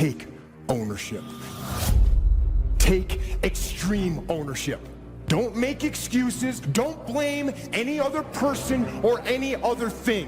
take ownership. Take extreme ownership. Don't make excuses. Don't blame any other person or any other thing.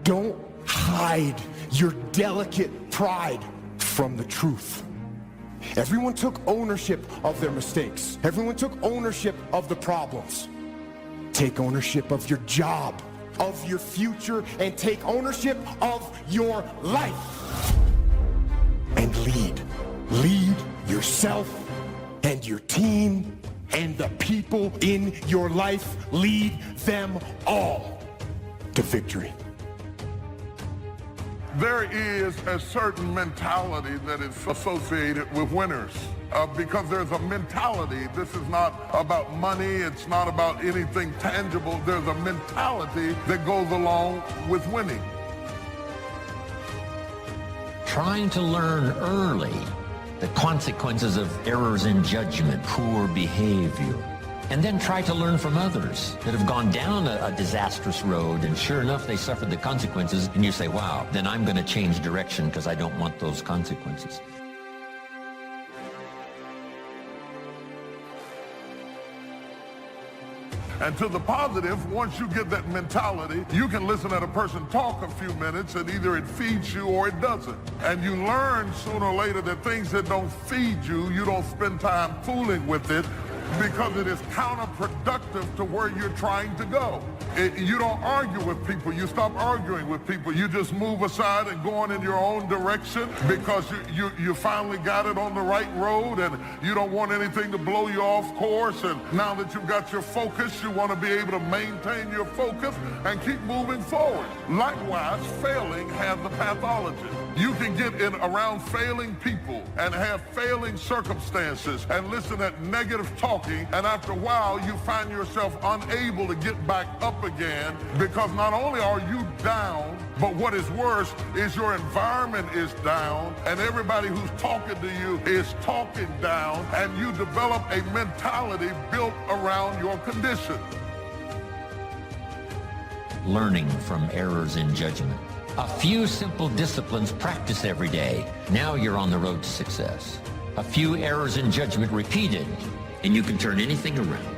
Don't hide your delicate pride from the truth. Everyone took ownership of their mistakes. Everyone took ownership of the problems. Take ownership of your job, of your future, and take ownership of your life. And lead. Lead yourself and your team and the people in your life. Lead them all to victory. There is a certain mentality that is associated with winners because there's a mentality. This is not about money. It's not about anything tangible. There's a mentality that goes along with winning. Trying to learn early the consequences of errors in judgment, poor behavior, and then try to learn from others that have gone down a disastrous road, and sure enough, they suffered the consequences, and you say, wow, then I'm going to change direction because I don't want those consequences. And to the positive, once you get that mentality, you can listen at a person talk a few minutes and either it feeds you or it doesn't. And you learn sooner or later that things that don't feed you, you don't spend time fooling with it because it is counterproductive to where you're trying to go. You don't argue with people. You stop arguing with people. You just move aside and go on in your own direction because you finally got it on the right road and you don't want anything to blow you off course. And now that you've got your focus, you want to be able to maintain your focus and keep moving forward. Likewise, failing has the pathology. You can get in around failing people and have failing circumstances and listen at negative talking, and after a while you find yourself unable to get back up again because not only are you down, but what is worse is your environment is down and everybody who's talking to you is talking down, and you develop a mentality built around your condition. Learning from errors in judgment. A few simple disciplines practiced every day. Now you're on the road to success. A few errors in judgment repeated, and you can turn anything around.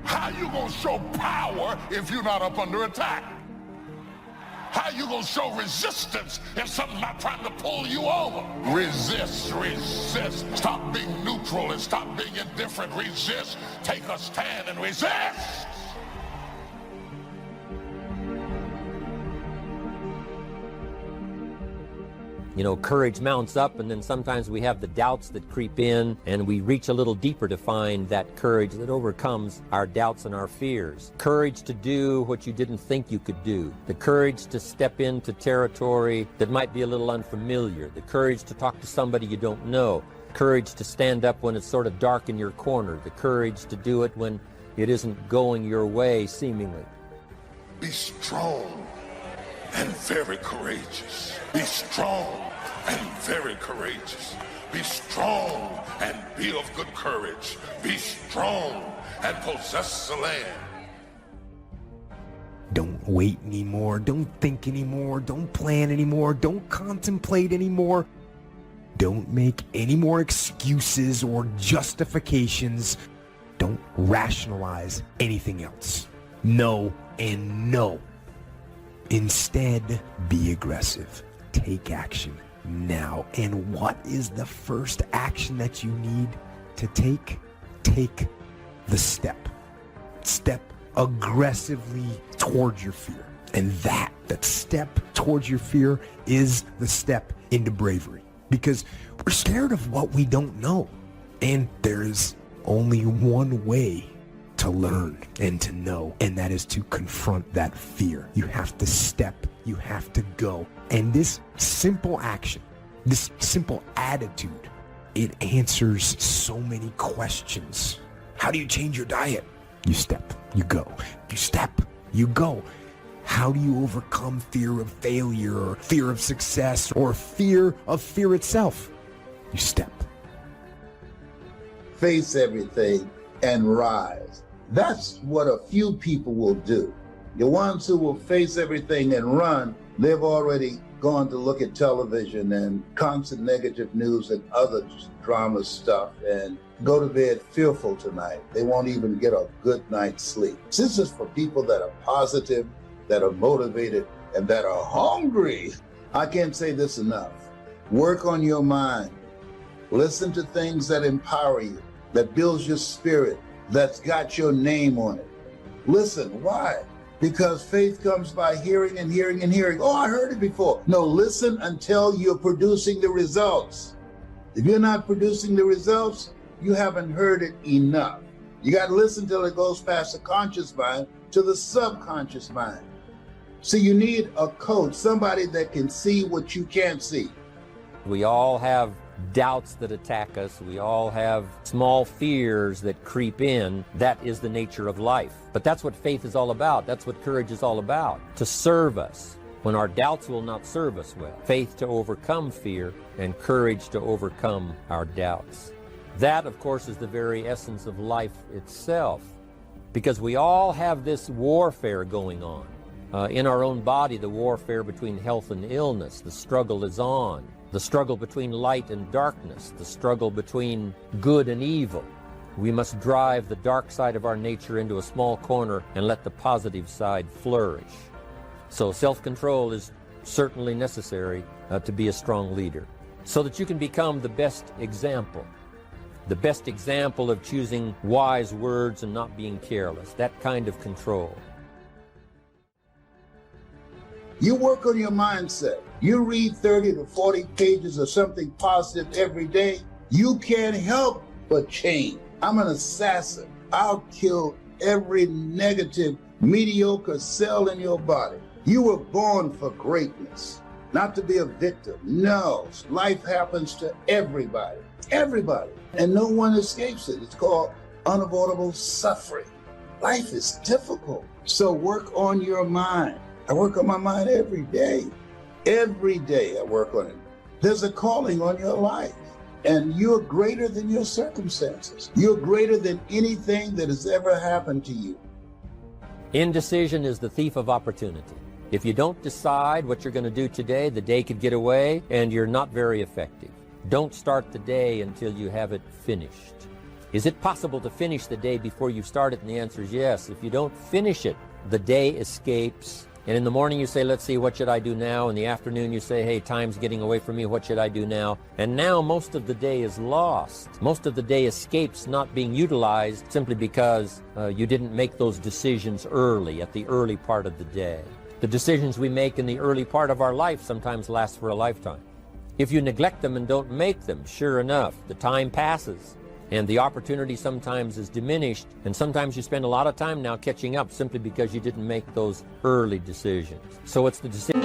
How you gonna show power if you're not up under attack? How you gonna show resistance if something's not trying to pull you over? Resist, resist. Stop being neutral and stop being indifferent. Resist. Take a stand and resist. You know, courage mounts up, and then sometimes we have the doubts that creep in, and we reach a little deeper to find that courage that overcomes our doubts and our fears. Courage to do what you didn't think you could do. The courage to step into territory that might be a little unfamiliar. The courage to talk to somebody you don't know. Courage to stand up when it's sort of dark in your corner. The courage to do it when it isn't going your way, seemingly. Be strong and very courageous. Be strong and very courageous. Be strong and be of good courage. Be strong and possess the land. Don't wait anymore. Don't think anymore. Don't plan anymore. Don't contemplate anymore. Don't make any more excuses or justifications. Don't rationalize anything else. No and no. Instead, be aggressive. Take action now. And what is the first action that you need to take? Take the step. Step aggressively towards your fear. And that step towards your fear is the step into bravery. Because we're scared of what we don't know. And there's only one way to learn and to know, and that is to confront that fear. You have to step, you have to go. And this simple action, this simple attitude, it answers so many questions. How do you change your diet? You step, you go. You step, you go. How do you overcome fear of failure or fear of success or fear of fear itself? you step. Face everything and rise. That's what a few people will do. The ones who will face everything and run, they've already gone to look at television and constant negative news and other drama stuff and go to bed fearful tonight. They won't even get a good night's sleep. This is for people that are positive, that are motivated, and that are hungry. I can't say this enough. Work on your mind. Listen to things that empower you, that builds your spirit, that's got your name on it. Listen, why? Because faith comes by hearing and hearing and hearing. Oh, I heard it before. No, listen until you're producing the results. If you're not producing the results, you haven't heard it enough. You got to listen till it goes past the conscious mind to the subconscious mind. So you need a coach, somebody that can see what you can't see. We all have doubts that attack us. We all have small fears that creep in. That is the nature of life. But that's what faith is all about. That's what courage is all about, to serve us when our doubts will not serve us well. Faith to overcome fear and courage to overcome our doubts. That, of course, is the very essence of life itself, because we all have this warfare going on. In our own body, the warfare between health and illness, the struggle is on. The struggle between light and darkness, the struggle between good and evil. We must drive the dark side of our nature into a small corner and let the positive side flourish. So self-control is certainly necessary to be a strong leader, so that you can become the best example of choosing wise words and not being careless, that kind of control. You work on your mindset. You read 30 to 40 pages of something positive every day. You can't help but change. I'm an assassin. I'll kill every negative, mediocre cell in your body. You were born for greatness, not to be a victim. No, life happens to everybody, everybody, and no one escapes it. It's called unavoidable suffering. Life is difficult, so work on your mind. I work on my mind every day. Every day I work on it. There's a calling on your life, and you're greater than your circumstances. You're greater than anything that has ever happened to you. Indecision is the thief of opportunity. If you don't decide what you're going to do today, the day could get away and you're not very effective. Don't start the day until you have it finished. Is it possible to finish the day before you start it? And the answer is yes. If you don't finish it, the day escapes. And in the morning you say, let's see, what should I do now? In the afternoon you say, hey, time's getting away from me, what should I do now? And now most of the day is lost. Most of the day escapes not being utilized simply because you didn't make those decisions early, at the early part of the day. The decisions we make in the early part of our life sometimes last for a lifetime. If you neglect them and don't make them, sure enough, the time passes. And the opportunity sometimes is diminished, and sometimes you spend a lot of time now catching up simply because you didn't make those early decisions. So it's the decision.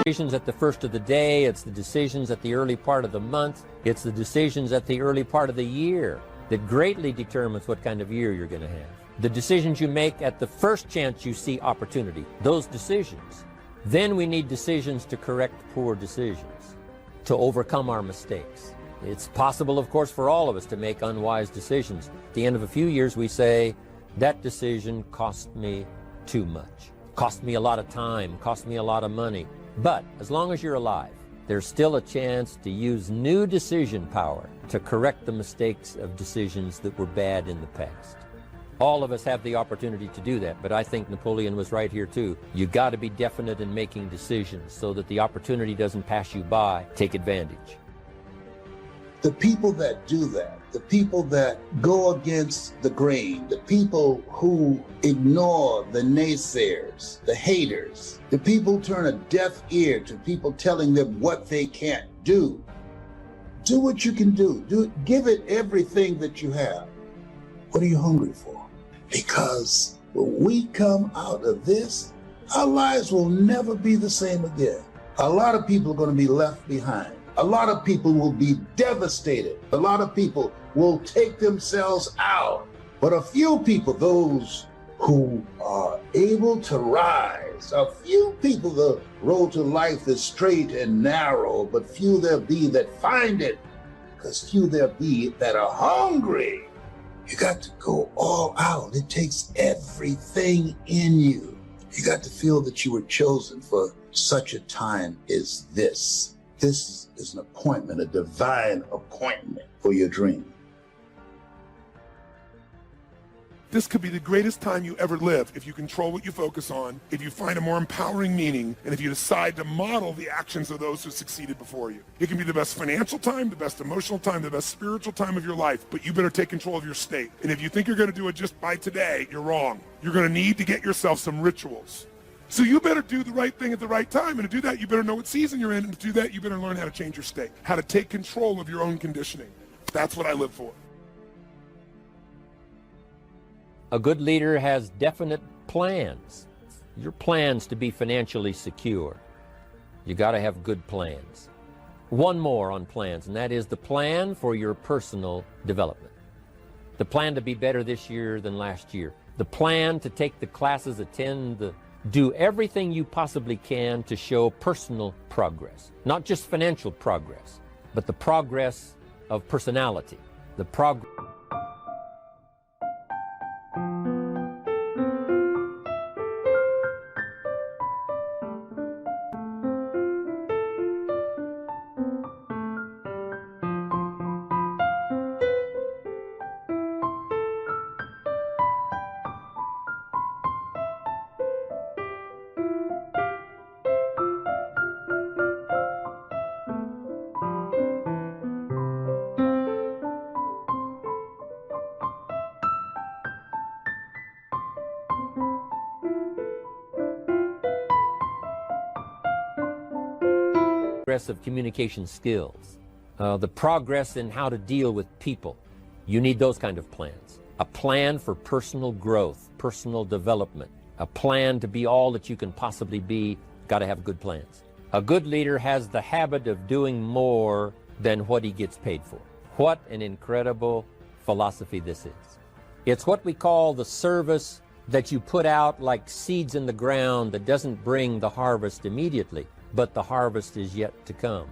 Decisions at the first of the day, it's the decisions at the early part of the month, it's the decisions at the early part of the year that greatly determines what kind of year you're going to have. The decisions you make at the first chance you see opportunity, those decisions. Then we need decisions to correct poor decisions, to overcome our mistakes. It's possible, of course, for all of us to make unwise decisions. At the end of a few years we say, that decision cost me too much, cost me a lot of time, cost me a lot of money. But as long as you're alive, there's still a chance to use new decision power to correct the mistakes of decisions that were bad in the past. All of us have the opportunity to do that, but I think Napoleon was right here too. You got to be definite in making decisions so that the opportunity doesn't pass you by. Take advantage. The people that do that, the people that go against the grain, the people who ignore the naysayers, the haters, the people turn a deaf ear to people telling them what they can't do. Do what you can do. Give it everything that you have. What are you hungry for? Because when we come out of this, our lives will never be the same again. A lot of people are going to be left behind. A lot of people will be devastated. A lot of people will take themselves out. But a few people, those who are able to rise, a few people, the road to life is straight and narrow, but few there be that find it, because few there be that are hungry. You got to go all out. It takes everything in you. You got to feel that you were chosen for such a time as this. This is an appointment, a divine appointment for your dream. This could be the greatest time you ever live if you control what you focus on, if you find a more empowering meaning, and if you decide to model the actions of those who succeeded before you. It can be the best financial time, the best emotional time, the best spiritual time of your life, but you better take control of your state. And if you think you're going to do it just by today, you're wrong. You're going to need to get yourself some rituals. So you better do the right thing at the right time. And to do that, you better know what season you're in. And to do that, you better learn how to change your state, how to take control of your own conditioning. That's what I live for. A good leader has definite plans. Your plans to be financially secure. You got to have good plans. One more on plans, and that is the plan for your personal development. The plan to be better this year than last year. The plan to take the classes, do everything you possibly can to show personal progress. Not just financial progress, but the progress of personality. The progress. Of communication skills, the progress in how to deal with people. You need those kind of plans. A plan for personal growth, personal development, a plan to be all that you can possibly be. Got to have good plans. A good leader has the habit of doing more than what he gets paid for. What an incredible philosophy this is. It's what we call the service that you put out like seeds in the ground that doesn't bring the harvest immediately, but the harvest is yet to come.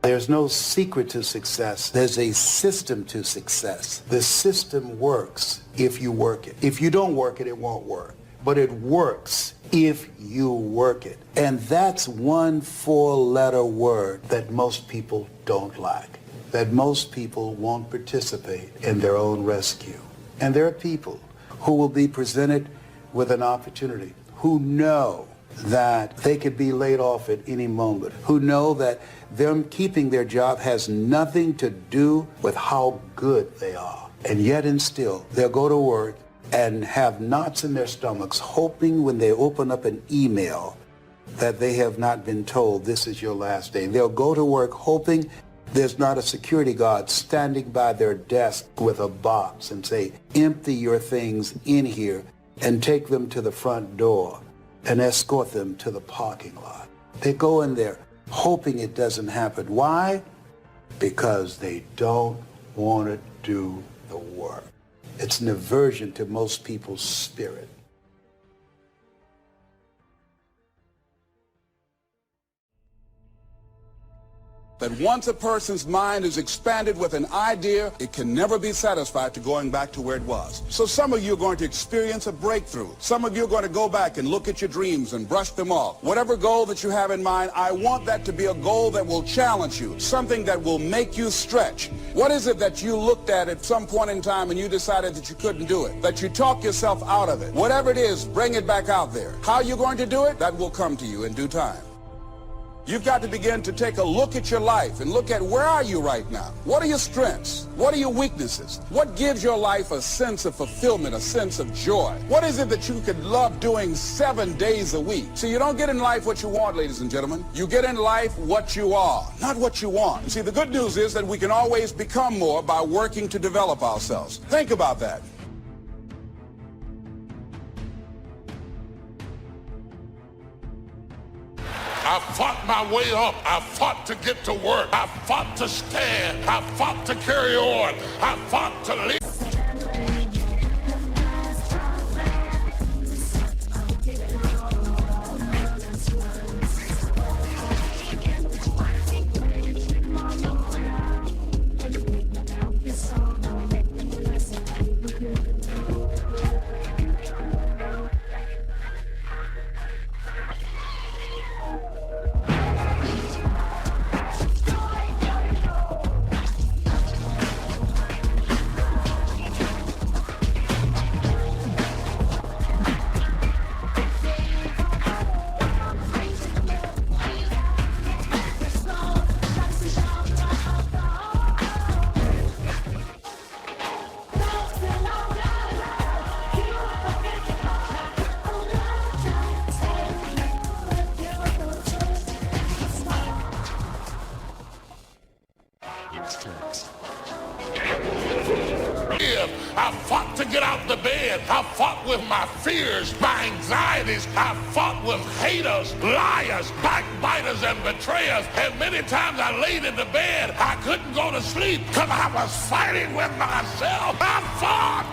There's no secret to success. There's a system to success. The system works if you work it. If you don't work it, it won't work. But it works if you work it. And that's one four-letter word that most people don't like, that most people won't participate in their own rescue. And there are people who will be presented with an opportunity, who know that they could be laid off at any moment, who know that them keeping their job has nothing to do with how good they are. And yet and still, they'll go to work and have knots in their stomachs, hoping when they open up an email that they have not been told this is your last day. They'll go to work hoping there's not a security guard standing by their desk with a box and say, empty your things in here and take them to the front door and escort them to the parking lot. They go in there hoping it doesn't happen. Why? Because they don't want to do the work. It's an aversion to most people's spirit. That once a person's mind is expanded with an idea, it can never be satisfied to going back to where it was. So some of you are going to experience a breakthrough. Some of you are going to go back and look at your dreams and brush them off. Whatever goal that you have in mind, I want that to be a goal that will challenge you, something that will make you stretch. What is it that you looked at some point in time and you decided that you couldn't do it, that you talk yourself out of it? Whatever it is, bring it back out there. How you're going to do it, that will come to you in due time. You've got to begin to take a look at your life and look at where are you right now? What are your strengths? What are your weaknesses? What gives your life a sense of fulfillment, a sense of joy? What is it that you could love doing 7 days a week? See, you don't get in life what you want, ladies and gentlemen. You get in life what you are, not what you want. You see, the good news is that we can always become more by working to develop ourselves. Think about that. I fought my way up. I fought to get to work. I fought to stand. I fought to carry on. I fought to live. I fought to get out the bed. I fought with my fears, my anxieties. I fought with haters, liars, backbiters, and betrayers. And many times I laid in the bed, I couldn't go to sleep because I was fighting with myself. I fought.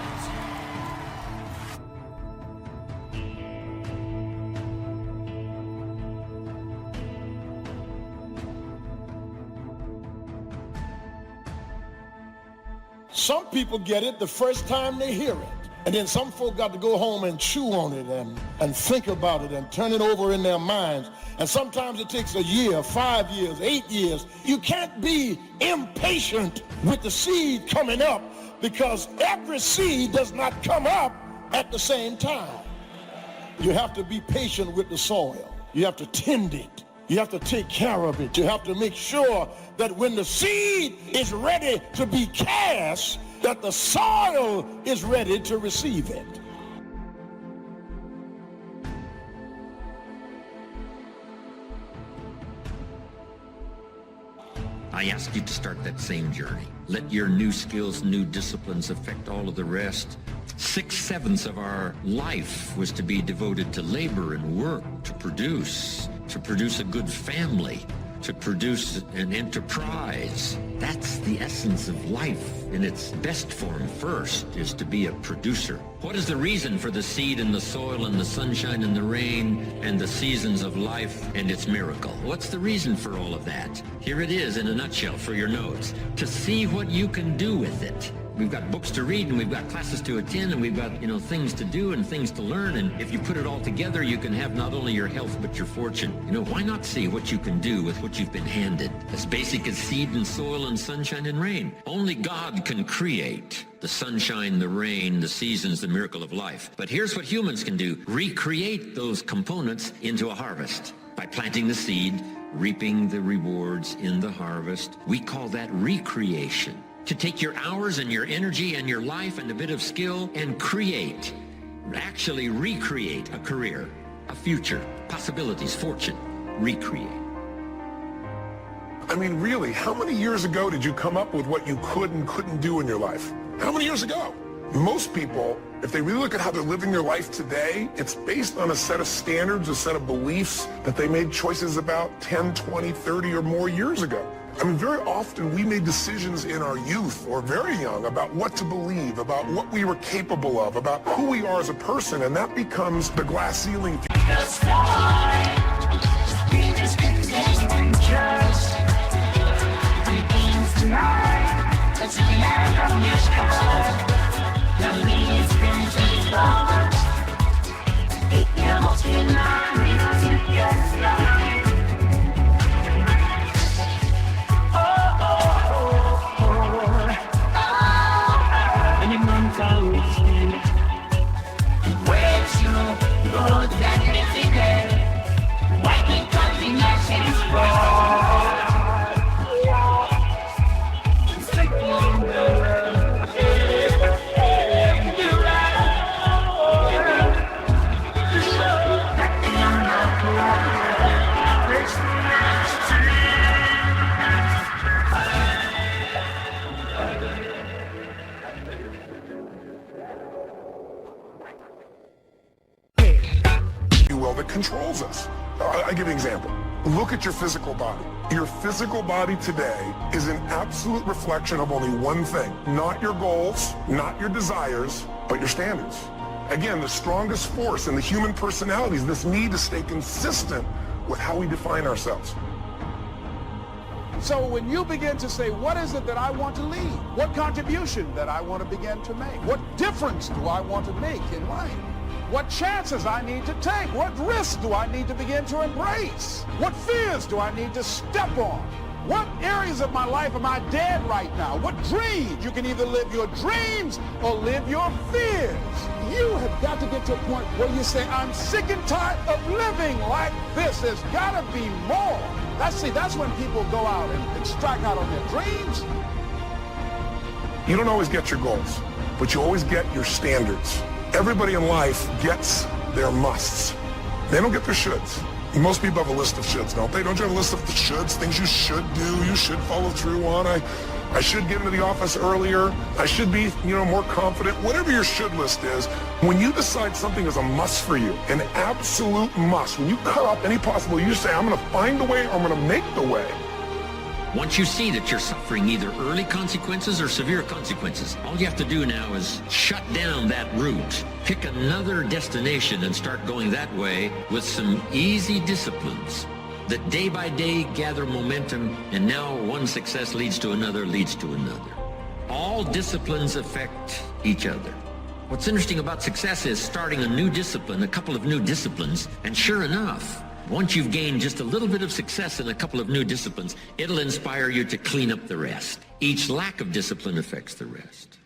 Some people get it the first time they hear it. And then some folk got to go home and chew on it and think about it and turn it over in their minds. And sometimes it takes a year, 5 years, 8 years. You can't be impatient with the seed coming up because every seed does not come up at the same time. You have to be patient with the soil. You have to tend it. You have to take care of it. You have to make sure that when the seed is ready to be cast, that the soil is ready to receive it. I ask you to start that same journey. Let your new skills, new disciplines affect all of the rest. 6/7 of our life was to be devoted to labor and work, to produce a good family, to produce an enterprise. That's the essence of life in its best form first, is to be a producer. What is the reason for the seed and the soil and the sunshine and the rain and the seasons of life and its miracle? What's the reason for all of that? Here it is in a nutshell for your notes. To see what you can do with it. We've got books to read and we've got classes to attend and we've got, things to do and things to learn. And if you put it all together, you can have not only your health, but your fortune. Why not see what you can do with what you've been handed? As basic as seed and soil and sunshine and rain. Only God can create the sunshine, the rain, the seasons, the miracle of life. But here's what humans can do. Recreate those components into a harvest by planting the seed, reaping the rewards in the harvest. We call that recreation. To take your hours and your energy and your life and a bit of skill and actually recreate a career, a future, possibilities, fortune, recreate. I mean, really, how many years ago did you come up with what you could and couldn't do in your life? How many years ago? Most people, if they really look at how they're living their life today, it's based on a set of standards, a set of beliefs that they made choices about 10, 20, 30 or more years ago. I mean, very often we made decisions in our youth or very young about what to believe, about what we were capable of, about who we are as a person, and that becomes the glass ceiling. controls us. I'll give you an example. Look at your physical body. Your physical body today is an absolute reflection of only one thing. Not your goals, not your desires, but your standards. Again, the strongest force in the human personality is this need to stay consistent with how we define ourselves. So when you begin to say, what is it that I want to leave? What contribution that I want to begin to make? What difference do I want to make in life? What chances I need to take? What risks do I need to begin to embrace? What fears do I need to step on? What areas of my life am I dead right now? What dreams? You can either live your dreams or live your fears. You have got to get to a point where you say, I'm sick and tired of living like this. There's got to be more. That's when people go out and strike out on their dreams. You don't always get your goals, but you always get your standards. Everybody in life gets their musts. They don't get their shoulds. Most people have a list of shoulds, don't they? Don't you have a list of the shoulds, things you should do, you should follow through on? I should get into the office earlier. I should be, more confident. Whatever your should list is, when you decide something is a must for you, an absolute must, when you cut off any possible, you say, I'm going to find the way or I'm going to make the way. Once you see that you're suffering either early consequences or severe consequences, all you have to do now is shut down that route, pick another destination and start going that way with some easy disciplines that day by day gather momentum, and now one success leads to another, leads to another. All disciplines affect each other. What's interesting about success is starting a new discipline, a couple of new disciplines, and sure enough, once you've gained just a little bit of success in a couple of new disciplines, it'll inspire you to clean up the rest. Each lack of discipline affects the rest.